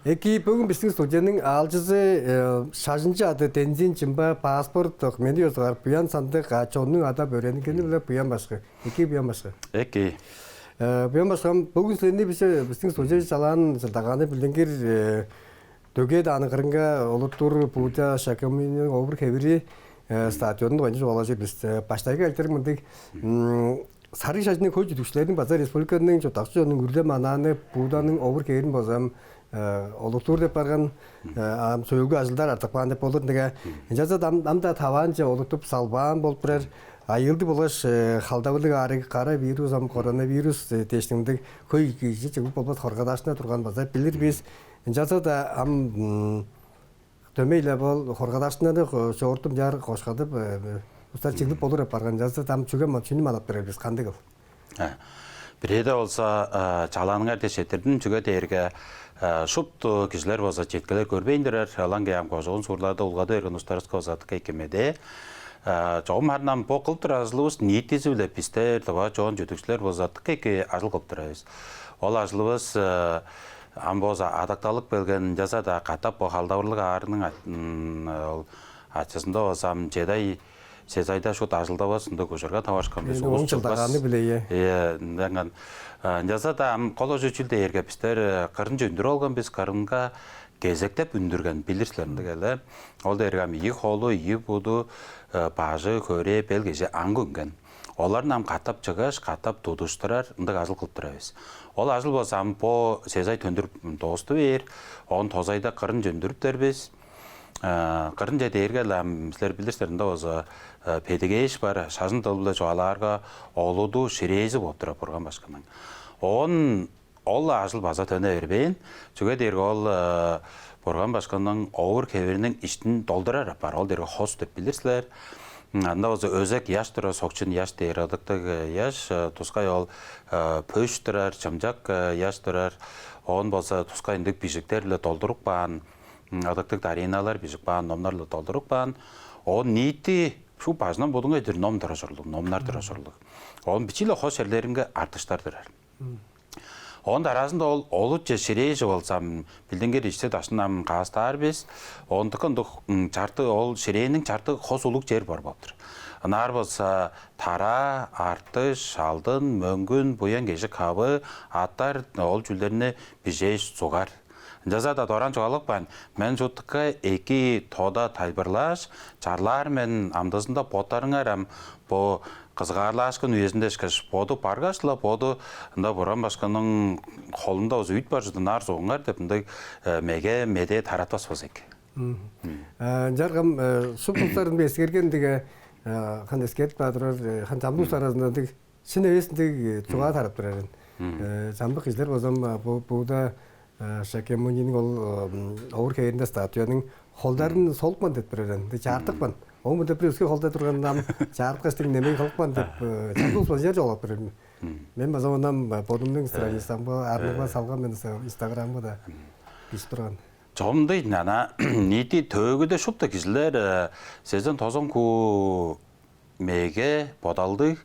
Эки бүгін біздің студияның алжызы шажынчы ады Тензин Чимба паспорттық менде өзгар Буян сандық ачонның ада бөрені кені біле Буян башкы. Эки Буян башкы. Эки. Буян башкы бүгін сілінде біздің студия жалан жылдағаны білдіңгер Дөге дааның кырынче олуртур Буян шакамының овур-хевири статуязын ойыншы олажы біз баштайғы әлтері мұндық сарыг-шажынның көй жүдікшілердің базар республиканың жотақшы жонның үрде мананы Будданың овур-хевирин бозам олуртур деп барган сөйгө ажылдар артык баан деп болот деге жаза дамда таванча олуртуп салбаан болуп турар айылды болгоч Халдавырлыг аарыг-аржыктың коронавирус тештиңдик көй жечип болбот хоргаадаашкыннар турган базар билир биз жаза да төмөйлө бол хоргаадаашкыннарды чогуртуп жар кошкадып устар чыгып болур деп барган жаза там чүгө чүнү манап беребиз биз кандай кыл Биреде болса жаланың артешеттердин чүгө дээрге шупту кишилер болса жеткелер көрбейіндірер, алан кеям кожуғын сурларды улғады өрген ұстарыз көзаты кекемеде. Жоғым арнам бұл қылтыр ажылыбыз ниеттесі біле пистер, тұға жоғын жүтікшілер болзаты кеке ажыл қылтырайыз. Ол ажылыбыз амбоза адақталық белген жазада қатап бұл Халдавырлыг аарының ачысында болсам жедай сезайда шут ажылда басында көшірға тавашқан біз оң жылдағаны біле жазада қолы жүчілді ергепістер кырынче үндүрүп алған біз кырынга кезектеп үндүрген билирсилеринде келе. Ол да ергем ий холу, ий буду, бажы, көре, белгеже аңгөнген. Оларнам катап чыгаш, катап тудуштырар, ындык ажыл кылып турабыз. Ол ажыл болсам по сезай төндүрүп тоосту бер, он тозайда кырын жөндүрүп дербиз. Кырын жайдерге силер билирсилеринде болсо педигеш бар, шажын тылбылы жоаларга олуду ширейзи болуп тура бурган башкының. Ол ажыл база төне бербейін, жүге дерге ол бурган башкының овур-хевиринин иштин долдырар бар, ол дерге хос деп билирсилер. Анда болсо өзек яш тура сокчун яш дейр адыктык яш, тускай ол пөш турар, чымжак яш турар, он болсо тускай индик бижиктерле долдуруп баан, адыктык дариналар бижик баан, номнарлы долдуруп баан, он ниити шу бажынан будунга эдир ном турашырлык, номнар турашырлык. Он бичиле хош ерлеринге артыштар турар. Он арасында ол олут же ширейжи болсам билдингер ичсе дашынан каастаар биз. Ондукун чарты ол ширейнин чарты хос улук жер бар болуптур. Анар болса тара, артыш, алдын, мөңгүн, буян кежи кабы, аттар ол жүлдерине бижеш сугар. Жазада доран жоғалық бән, мен жұттыққа эки тода тайбырлаш, чарлар мен амдыызында боттарыңар әм бұл қызғарлашқын үйезінде шкаш боду барғашыла, боду бұран башқының қолында өзі үйт бар жүді нар соғыңар деп меге меде таратас бозек. Жарғам, сұп құлтарын бескергендігі қан ескерт бадырар, қан жамдың саразында шын әвесіндегі чуға тарап тұрарын. Жамдық езлер бозам бұда Шакемунинин ол овур-хевиринде статуянын холдарын солукман деп берген. Чартыкман. Оңу деп өзгө холда тургандан чарткастын немеге холукман деп чартылсыз жер жолоп берген. Мен базаванам бодумдун страницамга, арнага салган мен Инстаграмга да иш турган. Жомдой нана нити төгүдө шупта кишилер сезон тозонку меге бодалдык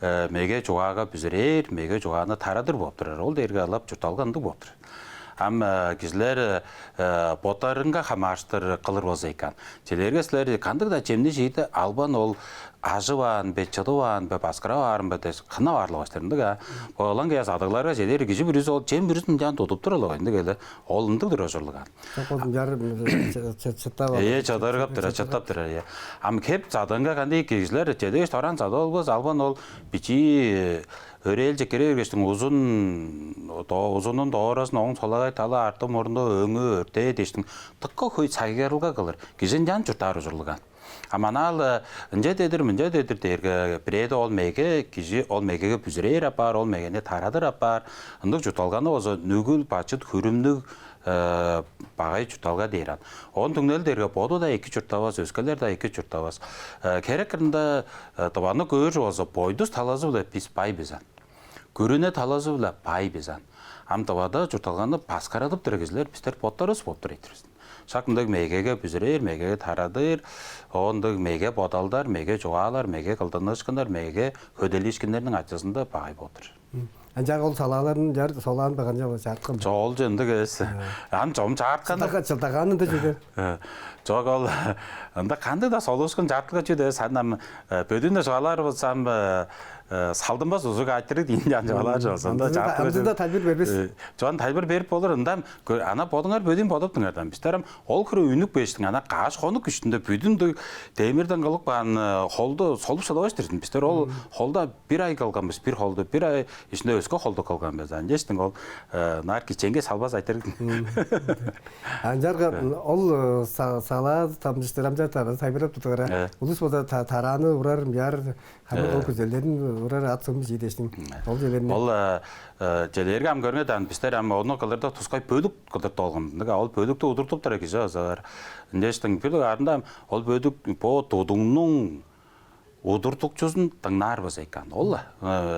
меге жугага бүзүрер, меге жуганы тарадыр болуп турар. Ол дерге алып журталгандык болуп турар. Ам кишилер ботарынга хамаштыр кылыр болса экен. Желерге силер кандык да жемни жейди албан ол ажыбан, беччадыбан, баскырабан бетес кына барлык баштырындыга. Болан кияс адыгларга желер киши бүрүз ол жем бүрүзүн жан тотуп туралык энди келе. Ол ындык дөрөжүрлүган. Соколдун жарым чаттап. Чадыргап тура, чаттап тура. Ам кеп задынга кандай кишилер жедеш таран зада болбос албан ол бичи өрел жекере өргештің ұзынын доғырасын оң солағай талы арты мұрынды өңі өрте дештің тұққа көй сайгерілға қылыр. Кежен жан жүртары жүрілген. Аманал үнжет едір дерге біреді ол меге, кежі ол мегеге бүзірейр апар, ол мегене тарадыр апар. Үндік жұталғаны өзі нүгіл, бачыт, хүрімдік багай чуталга дейран. Он түңнелдерге боду да 2 чуртабас, өскөлөр да 2 чуртабас. Керек кырында табаны көөр болсо бойдус талазы биле пис пай безан. Көрүнө талазы биле пай безан. Ам табада чурталганды паскарадып дирегизлер пистер потторус болуп турат. Шакындык мегеге бүзүрөр, мегеге тарадыр, ондык меге бодалдар, меге жугалар, меге кылдыныашкыннар, меге хөдөлүшкүндөрдүн ачысында багай болуп. Анжақ ол салаларын жар солан баған жағы жарткан. Жол жөнді көз. Ан жом жарткан. Чылтағаны да жүді. Жоқ ол анда қанды да солушкын жарткыга жүді. Санам бөдүнө жалар болсам салдынбас узук айтырык дейін жалар жолсонда жарткыга. Амдыызында талбир бербес. Жоан талбир берип болор. Андам ана бодуңар бөдүн бодуптуңардан. Бистерим ол кыры үнүк бештиң ана каш конук үстүндө бөдүндө темирден кылып бан холду солуп салабаш дердин. Бистер ол холда бир ай калганбыз. Бир холду бир ай ичинде өскө холду калган безан. Жештиң ол нар киченге салбас айтырык. Анжарга ол сала тамжыштырамжа тайбырап тутугара. Улус болда тараны урар яр хамы ол көзөлдөрүн урар атсым жидештиң. Ол желерин. Ол желерге ам көргөдөн бистер ам оны кылырда тускай бөлүк кылдыр толгон. Ол бөлүктү удуртуп турат киже азар. Жештиң бир арында ол бөлүк по тодуңнун удуртукчусун дыңнарбыз экен. Ол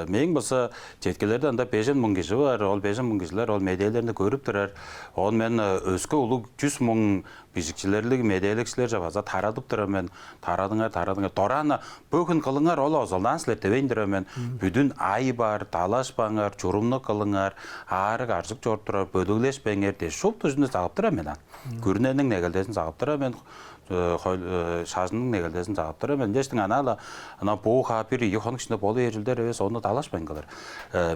мен болсо четкелерде анда 5,000 киши бар. Ол 5,000 кишилер ол медиалерди көрүп турар. Ол мен өскө улуг 100,000 бизикчилерлик медиаликчилер жабаза тарадып турам мен. Тарадыңар тораны бөгүн кылыңар ол озалдан силер тебендир мен. Бүдүн ай бар, талашпаңар, журумну кылыңар, аарыг-аржык жорып турар, бөдүглешпеңер де шуп түзүндө загып турам мен. Күрүнөнүн негелдесин загып турам мен. Шажынның негелдесин загып турам мен. Жештиң ана овур-хевири йохонун ичинде болу ежилдер эбес onu талашпаңгылар.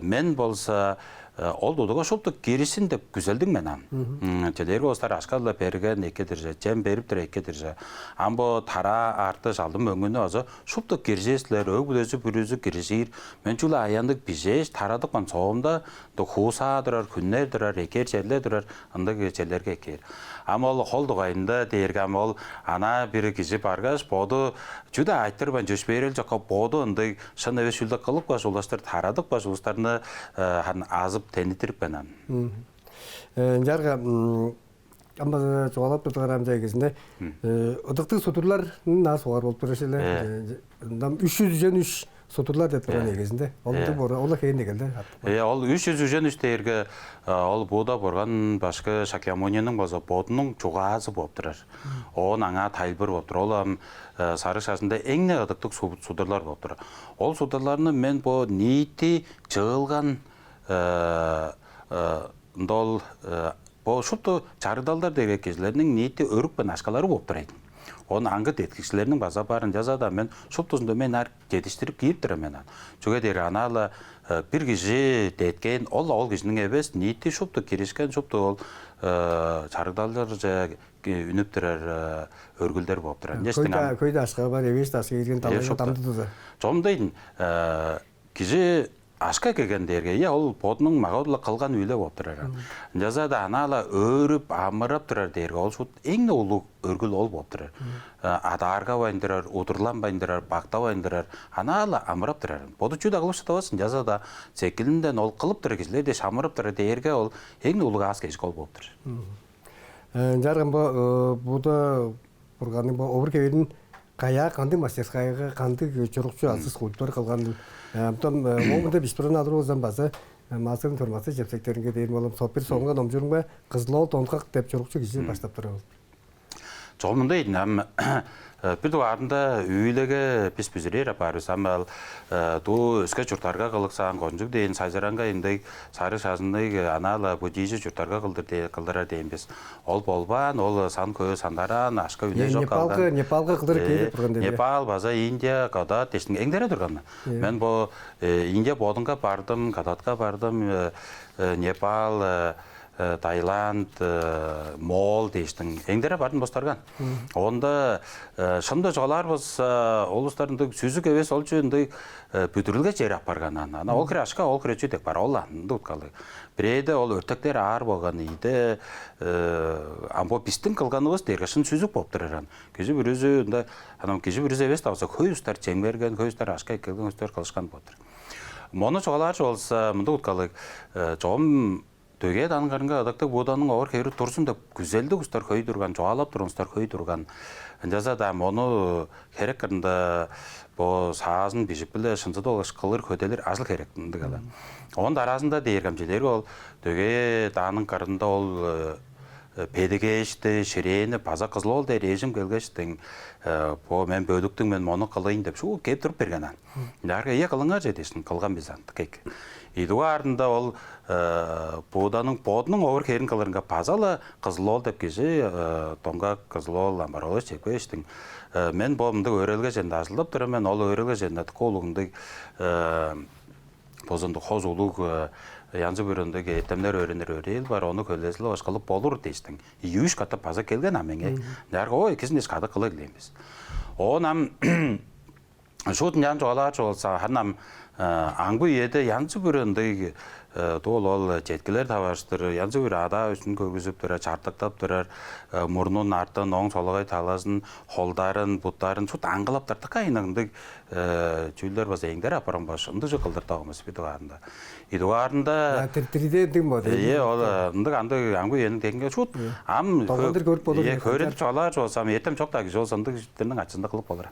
Мен болса ол додого шуптук кирисин деп күзелдиң мен. Чедирип остар ашкалла берген 2 дирже, жем берип тур 2 дирже. Амбо тара арты жалдым өңүнө азы шуптук киржеслер өгүлөсү бүрүзү киржир. Мен чула аяндык бижеш тарадык бан соомда до хуса турар, күннер турар, экер жерлер турар, андык жерлерге экер. Ама ол холдугайында дээргем ол ана бир киши баргаш боду жуда айтырбан жөш берел жакка боду ындай шын эбес шүлдө кылып баш улаштар тарадык баш уластарны азып тенитирип бенан. Жарга ама жоолап турган жайгесинде ыдыктык сутурлардын аз бар болуп турат эле. 303 сутурлар деп турган негизинде. Ол кейинде келди. Ол 303 дээрге ол буда борган башкы шакьямонянын болсо бодунун жугаазы болуп турар. Он аңа тайлбыр болуп тур. Ол сарыг-шажында эң ыдыктык сутурлар болуп тур. Ол сутурларны мен бу нийти жыылган ndol bu şuptu çarıdallar degek kişilerinin niyeti örük ben aşkaları bolup turaydı. Onun angıt etkişlerinin baza barın жазада men şuptuzunda men ar жетiştirip кийип турам мен. Чөге дер анала bir kişi detken ол kişinin ebes niyeti şuptu kirişken şuptu ol çarıdallar үнүп турар өргүлдөр болуп турат. Көйдө ашка бар, эбес ташка кирген талай тамдыды. Жомдойдун киши ашка келгендерге ол бодунун магадыла калган үйлө болуп турар. Жазада анала өрүп, амырап турар дерге ол шут эң улуу өргүл ол болуп турар. Адарга байындырар, удурланбайындырар, бактабайындырар, анала амырап турар. Боду чуда кылып жатабасың жазада секилинден ол кылып турар кишилерде шамырып турар дерге ол эң улуу аз кешик ол болуп турар. Жарган буда бурганын овур-хевирин кая кандай мастерскаяга кандай чурукчу алсыз скульптура кылган. Там момунда бишбирин алыр болсам базы мастырын турмасы жепсектеринге дейин болуп сопир соңга номжурунга кызылоо тонкак деп чурукчу киши баштап турабыз. Жомундай bir duvarında üylege pis büzürер aparız ama tu üske çurtarga kılıksan konjuk deyin sayzaranga inday sarыг-шажынның anala bu dizi çurtarga kıldırar deyin biz. Ol bolban, ol san köy sandaran, aşka üne жоқ kalgan. Непалга кылдырып келип турган деп. Непал, база Индия, Кадат дештин эңдере турган. Мен бу Индия бодунга бардым, Кадатка бардым, Непал, Таиланд, Мол дештин эңдере бардым бостарган. Онда шында жолар болса олустарында сүзүк эбес ол жөндөй бүтүрүлгө жер апарган ана. Ол крашка, ол кречүтек бар, ол анды уткалы. Бирейде ол өртөктөр аар болгон ийди. Амбо пистин кылганыбыз дергешин сүзүк болуп турган. Кежи бүрүзү мында анам кежи бүрүзү эбес табса көй устар чеңберген, көй устар ашка келген устар кылышкан болуп. Мону жолар болса мында уткалы жом Дөгээ дааның адактык Буданның овур-хевири турсун деп күзелди кустар көй турган, жоалап турган көй турган. Жаса да мону керек кырында бо саазын бишип биле шынчыда олаш кылыр көтелер асыл керектиндик ала. Onun arasında deyirəm ki, ol Дөгээ дааның карында ол педегешті, ширеені, паза қызыл ол де режим келгештің, мен бөліктің мен моны қылайын деп шу кеп тұрып бергенан. Дарға қылыңа жетесін, қылған бізанды кек. Идуға ардында ол Буданың овур-хевирин кылырынға пазалы қызыл ол деп кеші, тонға қызыл ол амаролы чекпештің. Мен болымды өрелге женді асылып тұры, мен ол өрелге женді қолығынды бозынды қозулық янзы бөріндегі еттемдер өрінер өрел бар, оны көлесілі ашқылып болыр дейстің. Үйіш қата паза келген аменге. Дәргі ой, кесін еш қады қылы келейміз. Оғын шутын янзы олағачы олса, ханам аңбы еді янзы бөріндегі Дол ол жеткілер таваштыр, янзы бір ада үшін көргізіп тұрар, чартықтап тұрар, мұрнын артын, оң солығай таласын, холдарын, бұттарын, сұт аңғылап тұрдық айныңдық чүйлер баса еңдер апарым баш, ұнды жы қылдыр тауымыз бедуарында. Идуарында... Тіртіріде өндік моды? Ол ұндық аңды аңғы енің дегенге сұт, ам көріп жоғалар жоғылсам, еттім жоқ дағыз жол сындық жіттерінің ачында қылып болыр.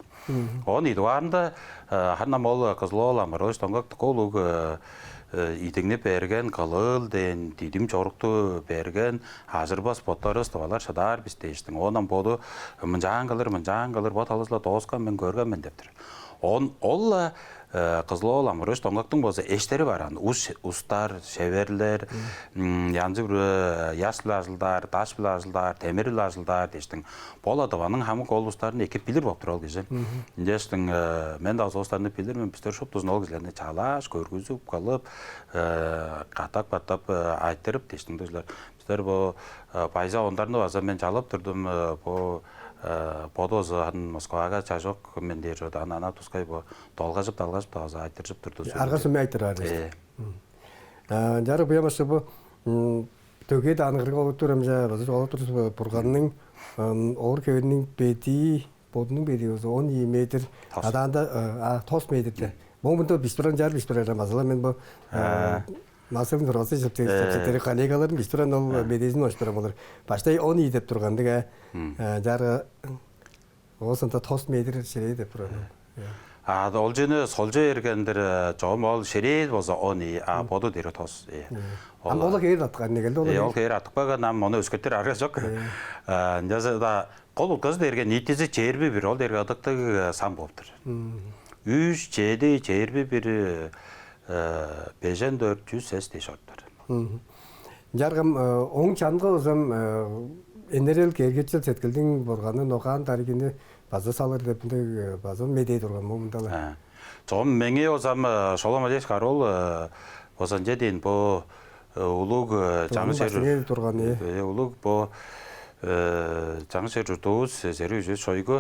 Оның идуарында ханам ол қызыл ол амыр, итіңне берген, қылыл ден, дидім жорықты берген, азырбас боттары ұстывалар шадар бістейштің. Онан боду мұнжан қалыр, бот алысыла тоғысқан мен көрген мен дептір. Ол қызыл ол амырыш тоңғақтың болса ештері бар. Устар, шеверлер, янзы бір ясыл азылдар, ташбіл азылдар, теміріл азылдар дештің. Бол адываның хамық ол ұстарын екіп білір боп тұр ол кезі. Дештің, мен да осы ұстарыны білір, мен біздер шоп тұзын ол кезлеріне чалаш, көргізіп, қалып, қатап айттырып дештің дөзілер. Біздер бұл пайза ондарыны база мен жалып тұрдым, Подозы Москваға чажок мен дейір жоды, ана тұскай долғажып таза айтыржып тұрды. Арғасы мен айтыр арыз. Жары бұямашы бұл Дөгээ дааныгырга олуртур олуртур бурганның овур-хевиринин бети, бодунун бети 10 метр, adaanda тос метрде. Момунда бистуран жар бистуран мазала мен бұл Масым тұрғасы жептері коллегаларын бистуран ол бедезін оштырам олар. Баштай 10 деп тұрғандыға жары осында тос метр шерей деп тұрған. Ол жөні солжы ергендер жоғым ол шерей болса 10, боду дері тос. Ол кейір атқан не келді? Ол кейір атық баған, оны өскеттер арға жоқ. Қол ұлқызы дерген ниттезі чербі бір, ол дерге адықтығы сан болыптыр. 3, 7, чербі бір 5-400 сәс дей шорттар. Жарғым, оң чанғы өзім энерел кергетчіл сеткілдің бұрғаны ноған тарихini базы салыр депінде базы медей тұрған мұмындалы. Жоғым мәңе өзім шолама деш қарол осан жеден бұл ұлық жаңы шер жұртуыз зәрі үзет шойғы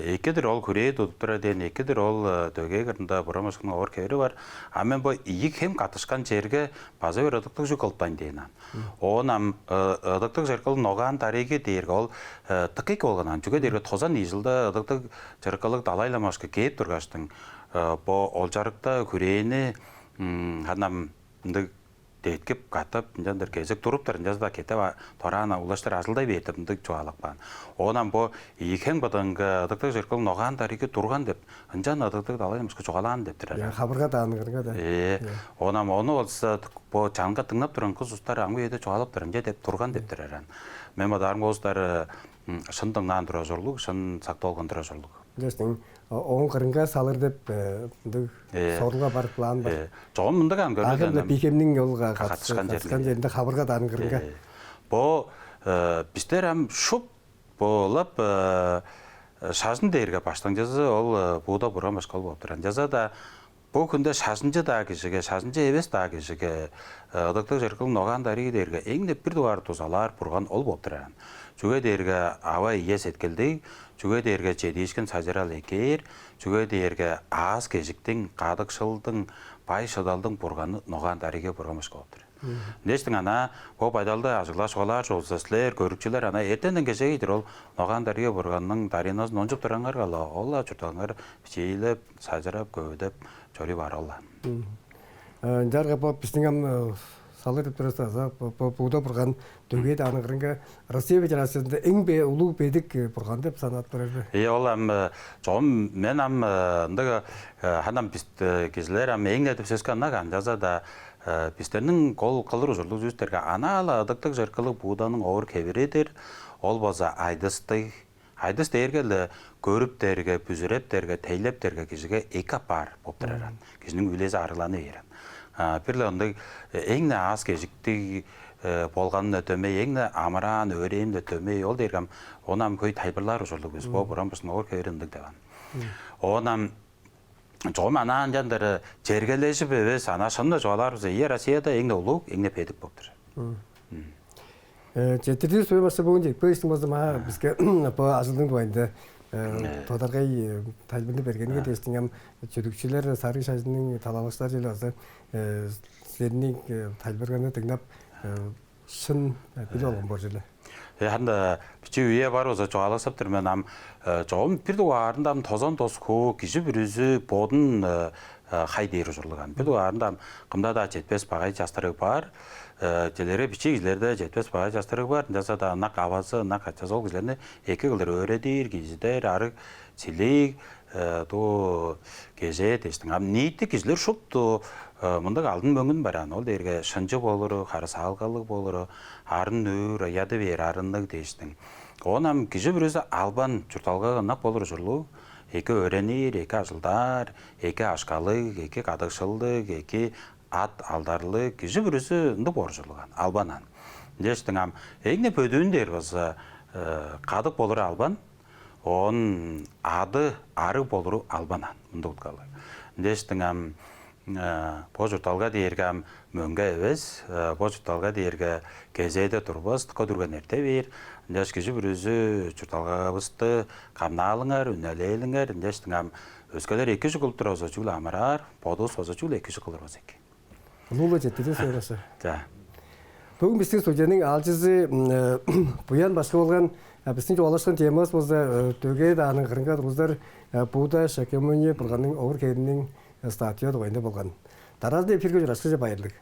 екедір ол көрейд ұдыптыра ден, екедір ол Дөге кірінде бұрамашқының овур-хевири бар. Амен бұл иік хем қатышқан жерге базы бір ұдықтық жүк ұлттан дейінен. Оғын ұдықтық жеркалы ноған тарихи дейірге ол тықик олғынан. Жүге дейірге тозан езілді ұдықтық жеркалық далайламашқы кейіп тұрғаштың. Бұл ол жарықта көрейіні ғанам дейткеп қатып, жандыр кезік тұрыптыр, жазда кетіп, торана улаштыр асылдай бейтімдік жоғалық баған. Оғынан бұл екен бұдыңғы ұдықтық жеркіл ноған тарихи тұрған деп, ұнжан ұдықтық далайымызғы жоғалаған деп тұрар. Қабырға дааныгырга да. Оғынан оны олса бұл жанға тыңнап тұрған қыз ұстар аңғы еді жоғалып тұрын деп тұрған деп тұрар. Мен бұдарың олыстар шындыңнан тұра жорлық, шын сақты олған тұра жорлық. Оң қырынға салыр деп соруға бар план бар. Жоғын мұндыған көрілген. Ақырында бекемнің олға қатысқан жерінде қабырға дааныгырга. Бұл біздер әм шуп болып шажын дейірге баштың жазы ол бұда бұрам ашқал болып тұран. Жаза да бұл күнде шажынжы да кешіге, шажынжы евес да кешіге ұдықтық жеркіл ноған дариги дейірге еңдеп бір дуар тұзалар бұрған ол болып тұран. Жүге дейірге ава иес еткелдей, жүге дейірге чедишкен сажырал екер, жүге дейірге аз кежіктің, қадықшылдың, бай шыдалдың бұрғаны ноған дариге бұрғамыш қолыптыр. Нештің ана, бұл байдалды азырлаш олар, жолсаслер, көрікчілер, ана ертенден кешегейдір ол ноған дариге бұрғанның дариназын онжып тұраңар қала, олар жүртаңар сейіліп, сажырап, көдіп, жөрі бар олар. Жарға бұл біздің салы деп тұрасыз, бұуда бұрған Дөге дааның қырынға Россия Федерациясында ең ұлы бедік бұрған деп санат тұрады. Ол жоғым мен ханам кезілер ең әдіп сөзканнақ андаза да біздердің қол қылыр жұрлық жүздерге аналы адықтық жарқылы Будданың овур-хевиридер, ол болса айдыс дәргелі көріптерге, бүзірептерге, тейлептерге кешіге екі апар боп тұраран. Кешінің үлесі арыланы ерен. Бірлі онды еңі аз кешікті болғанын өтөмей, еңі амыран, өрейін өтөмей, ол дергем, онам көй тайбырлар жұрлық өз бол, бұран бұсын овур-хевиріндік деван. Онам жоғым анан жандары жергелешіп өз анашынды жоғалар бұзы, Россияда еңі ұлық, еңі педік боп тұр. Чедирип сөйлемесі бүгін жек, бөйістің болсы ма бізге ажылдың дуайында Тодоргай тайбынды бергенге дестің чөдікшілер сарыг-шажынның талалықшылар желі азы сіздерінің тайбырғаны тыңдап шын білі олғын бұл желі. Ханда бичи үйе бар өзі жоғалық саптыр мен жоғым бірді уағарында тозан тосқу кеші бүрізі бодын қай дейірі жұрлыған. Бірді уағарында қымда да жетпес бағай жастырығы бар. Желері бичи кізлерді жетпес бағай жастырығы бар. Жаса да нақ авазы, нақ атчасы ол кізлеріне екі кілдер өредер, кездер, арық, селек, кезе дештің. Нейті кізлер шұтты мұндық алдын мөңін баран. Ол дерге шынжы болыры, қары салғалық болыры, арын өр, яды бер, арындық дештің. Онам кізі бүрізі албан жұрталға нақ болыры жұрлу. Екі өренер, екі ажылдар, екі ашқалық, екі қадықшылдық, екі ат алдарлық, кізі бүрізі ұнды бор жұрлыған, албанан. Дештің егіне пөдуіндер бізі қадық болыры албан, он ады ары болыры албанан, ұнды ұтқалы. Дештің бұл жұрталға дейірге мөңге өз, бұл жұрталға дейірге кезейді тұрбыз, қодырған әрте бер, Деш кеші бір өзі жұрталға бұсты қамна алыңар, үнәлі еліңар, дештің өзгелер екі жүгіл тұр өзі жүгіл амырар, бодыс өзі жүгіл екі жүгіл өз еке. Лулы жеттеді сөйлесі. Бүгін біздің студияның алжызы Буян башкы болған біздің жоғалашқан темасы болса Дөге дааның қырынға тұрғыздар Будда шакемөне бұрғанның овур-хевириннің статуя ойында болған. Таразды эфирге жүрашқызы байырлық.